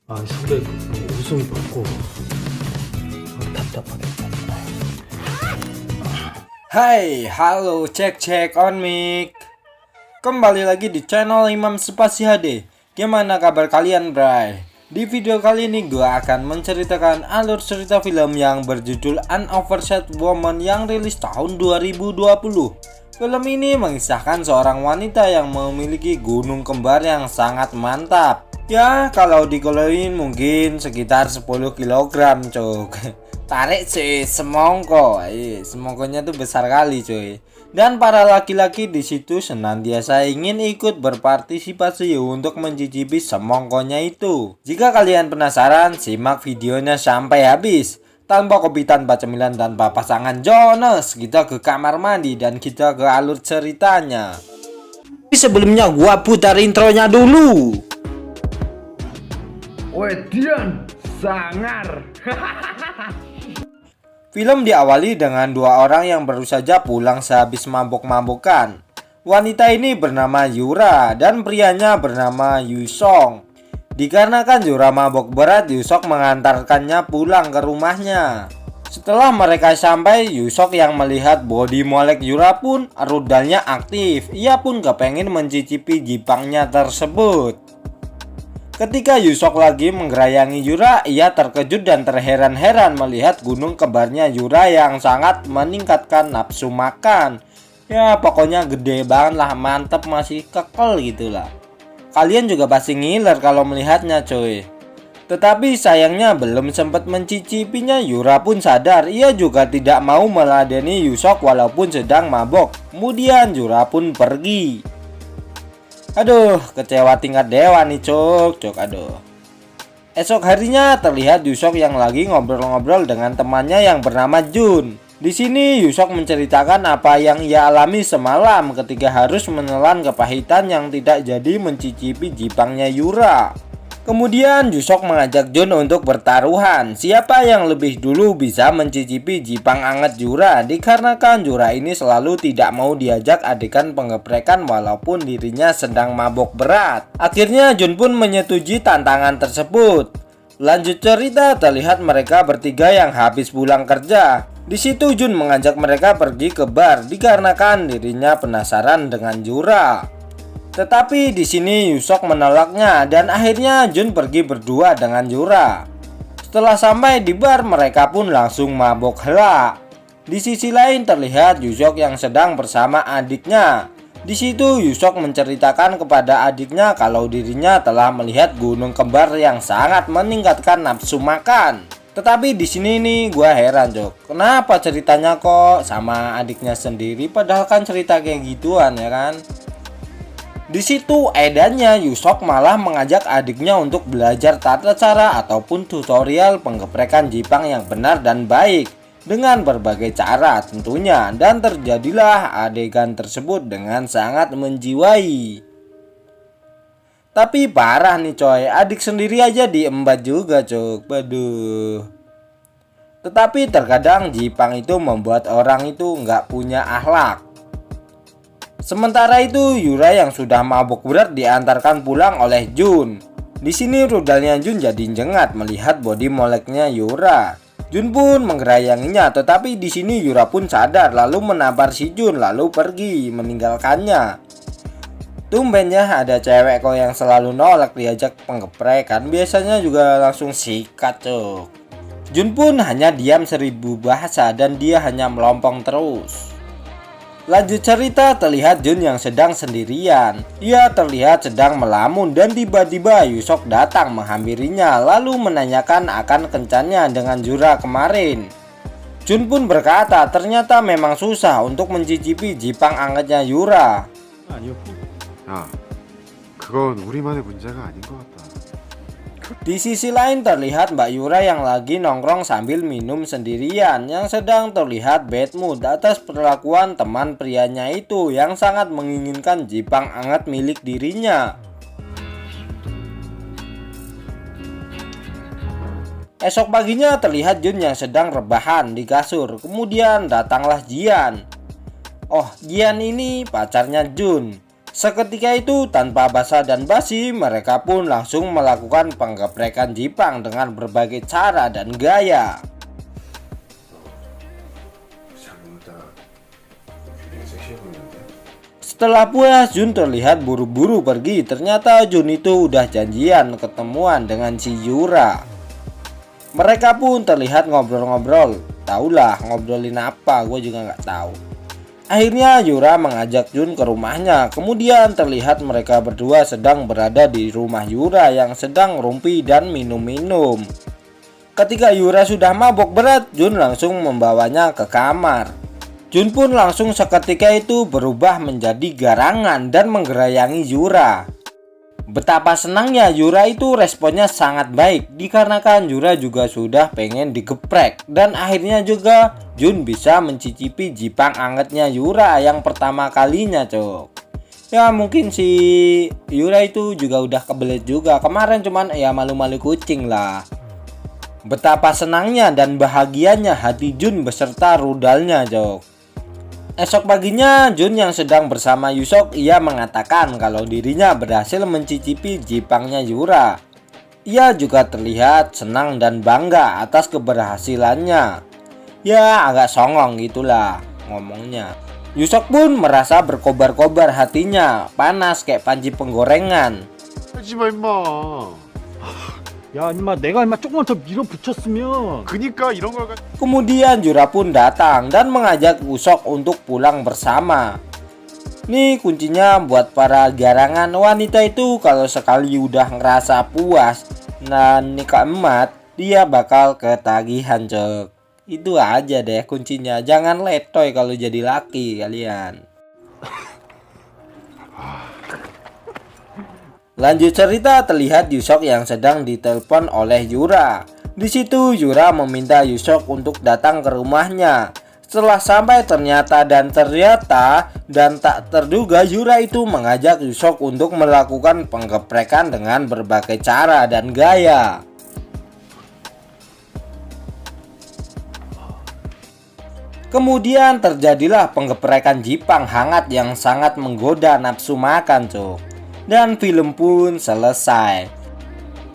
상대 웃음이 받고 답답하겠다. Hai, halo, cek on mic. Kembali lagi di channel Imam Spasi HD. Gimana kabar kalian, bray? Di video kali ini gue akan menceritakan alur cerita film yang berjudul An Overshadowed Woman yang rilis tahun 2020. Film ini mengisahkan seorang wanita yang memiliki gunung kembar yang sangat mantap. Ya, kalau dikeloin mungkin sekitar 10 kg, cok. Tarik sih semongko. Semongkonya tuh besar kali, cuy. Dan para laki-laki di situ senantiasa ingin ikut berpartisipasi untuk mencicipi semongkonya itu. Jika kalian penasaran, simak videonya sampai habis. Tanpa kopi, tanpa cemilan, tanpa pasangan Jonas, kita ke kamar mandi dan kita ke alur ceritanya. Sebelumnya gua putar intronya dulu. Wedian sangar. Film diawali dengan dua orang yang baru saja pulang sehabis mabok-mabokan. Wanita ini bernama Yura dan prianya bernama Yusong. Dikarenakan Yura mabok berat, Yusok mengantarkannya pulang ke rumahnya. Setelah mereka sampai, Yusok yang melihat body molek Yura pun rudalnya aktif. Ia pun kepengen mencicipi jipangnya tersebut. Ketika Yusok lagi menggerayangi Yura, ia terkejut dan terheran-heran melihat gunung kembarnya Yura yang sangat meningkatkan nafsu makan. Ya pokoknya gede banget lah, mantep, masih kekel gitulah. Kalian juga pasti ngiler kalau melihatnya, coy. Tetapi sayangnya belum sempat mencicipinya, Yura pun sadar ia juga tidak mau meladeni Yusok walaupun sedang mabok. Kemudian Yura pun pergi. Aduh, kecewa tingkat dewa nih, cok, aduh. Esok harinya terlihat Yusok yang lagi ngobrol-ngobrol dengan temannya yang bernama Jun. Di sini Yusok menceritakan apa yang ia alami semalam ketika harus menelan kepahitan yang tidak jadi mencicipi jipangnya Yura. Kemudian Yusok mengajak Jun untuk bertaruhan siapa yang lebih dulu bisa mencicipi jipang anget Yura, dikarenakan Yura ini selalu tidak mau diajak adegan penggeprekan walaupun dirinya sedang mabok berat. Akhirnya Jun pun menyetujui tantangan tersebut. Lanjut cerita, terlihat mereka bertiga yang habis pulang kerja. Di situ Jun mengajak mereka pergi ke bar dikarenakan dirinya penasaran dengan Yura. Tetapi di sini Yusok menolaknya dan akhirnya Jun pergi berdua dengan Yura. Setelah sampai di bar, mereka pun langsung mabok hela. Di sisi lain terlihat Yusok yang sedang bersama adiknya. Di situ Yusok menceritakan kepada adiknya kalau dirinya telah melihat gunung kembar yang sangat meningkatkan nafsu makan. Tetapi di sini nih gua heran, Jok. Kenapa ceritanya kok sama adiknya sendiri padahal kan cerita kayak gituan, ya kan? Di situ edannya Yusok malah mengajak adiknya untuk belajar tata cara ataupun tutorial penggeprekan jipang yang benar dan baik dengan berbagai cara tentunya, dan terjadilah adegan tersebut dengan sangat menjiwai. Tapi parah nih, coy, adik sendiri aja diembat juga, cok. Waduh. Tetapi terkadang jipang itu membuat orang itu nggak punya akhlak. Sementara itu Yura yang sudah mabuk berat diantarkan pulang oleh Jun. Di sini rudalnya Jun jadi jengat melihat body moleknya Yura. Jun pun menggerayanginya, tetapi di sini Yura pun sadar lalu menampar si Jun lalu pergi meninggalkannya. Tumbennya ada cewek kok yang selalu nolak diajak penggeprekan, biasanya juga langsung sikat, cok. Jun pun hanya diam 1000 bahasa dan dia hanya melompong terus. Lanjut cerita, terlihat Jun yang sedang sendirian. Ia terlihat sedang melamun dan tiba-tiba Yusok datang menghampirinya lalu menanyakan akan kencannya dengan Yura kemarin. Jun pun berkata ternyata memang susah untuk mencicipi jipang angetnya Yura. 아니었고? 야, 그건 우리만의 문제가 아닌 것 같다. Di sisi lain terlihat Mbak Yura yang lagi nongkrong sambil minum sendirian, yang sedang terlihat bad mood atas perlakuan teman prianya itu yang sangat menginginkan jipang anget milik dirinya. Esok paginya terlihat Jun yang sedang rebahan di kasur. Kemudian datanglah Jian. Oh, Jian ini pacarnya Jun. Seketika itu tanpa basa dan basi mereka pun langsung melakukan penggeprekan Jipang dengan berbagai cara dan gaya. Setelah puas, Jun terlihat buru-buru pergi. Ternyata Jun itu udah janjian ketemuan dengan si Yura. Mereka pun terlihat ngobrol-ngobrol. Taulah ngobrolin apa, gue juga nggak tahu. Akhirnya Yura mengajak Jun ke rumahnya. Kemudian terlihat mereka berdua sedang berada di rumah Yura yang sedang rumpi dan minum-minum. Ketika Yura sudah mabok berat, Jun langsung membawanya ke kamar. Jun pun langsung seketika itu berubah menjadi garangan dan menggerayangi Yura. Betapa senangnya Yura itu responnya sangat baik, dikarenakan Yura juga sudah pengen digeprek. Dan akhirnya juga Jun bisa mencicipi Jipang angetnya Yura yang pertama kalinya, cok. Ya mungkin si Yura itu juga udah kebelet juga kemarin, cuman ya malu-malu kucing lah. Betapa senangnya dan bahagianya hati Jun beserta rudalnya, cok. Esok paginya Jun yang sedang bersama Yusok, ia mengatakan kalau dirinya berhasil mencicipi Jipangnya Yura. Ia juga terlihat senang dan bangga atas keberhasilannya. Ya agak songong gitulah ngomongnya. Yusok pun merasa berkobar-kobar hatinya, panas kayak panci penggorengan. 하지마 임마. 야 임마 내가 임마 조금만 더 밀어붙였으면 그니까 이런 걸 Kemudian Yura pun datang dan mengajak Yusok untuk pulang bersama. Nih kuncinya buat para garangan wanita itu, kalau sekali udah ngerasa puas dan nikah emat, dia bakal ketagihan, cok. Itu aja deh kuncinya, jangan letoy kalau jadi laki kalian. Lanjut cerita, terlihat Yusok yang sedang ditelepon oleh Yura. Di situ Yura meminta Yusok untuk datang ke rumahnya. Setelah sampai ternyata dan tak terduga Yura itu mengajak Yusok untuk melakukan penggeprekan dengan berbagai cara dan gaya. Kemudian terjadilah penggeprekan Jipang hangat yang sangat menggoda nafsu makan, cok. Dan film pun selesai.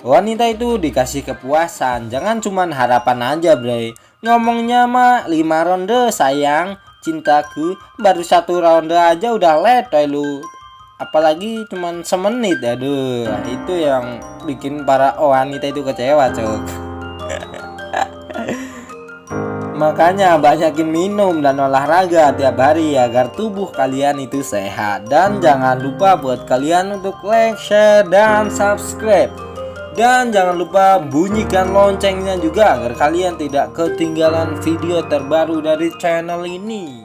Wanita itu dikasih kepuasan, jangan cuman harapan aja, bre. Ngomongnya mah 5 ronde sayang, cintaku. Baru 1 ronde aja udah letoy lu. Apalagi cuman semenit, aduh. Itu yang bikin para wanita itu kecewa, cok. Makanya banyakin minum dan olahraga tiap hari agar tubuh kalian itu sehat. Dan jangan lupa buat kalian untuk like, share, dan subscribe. Dan jangan lupa bunyikan loncengnya juga agar kalian tidak ketinggalan video terbaru dari channel ini.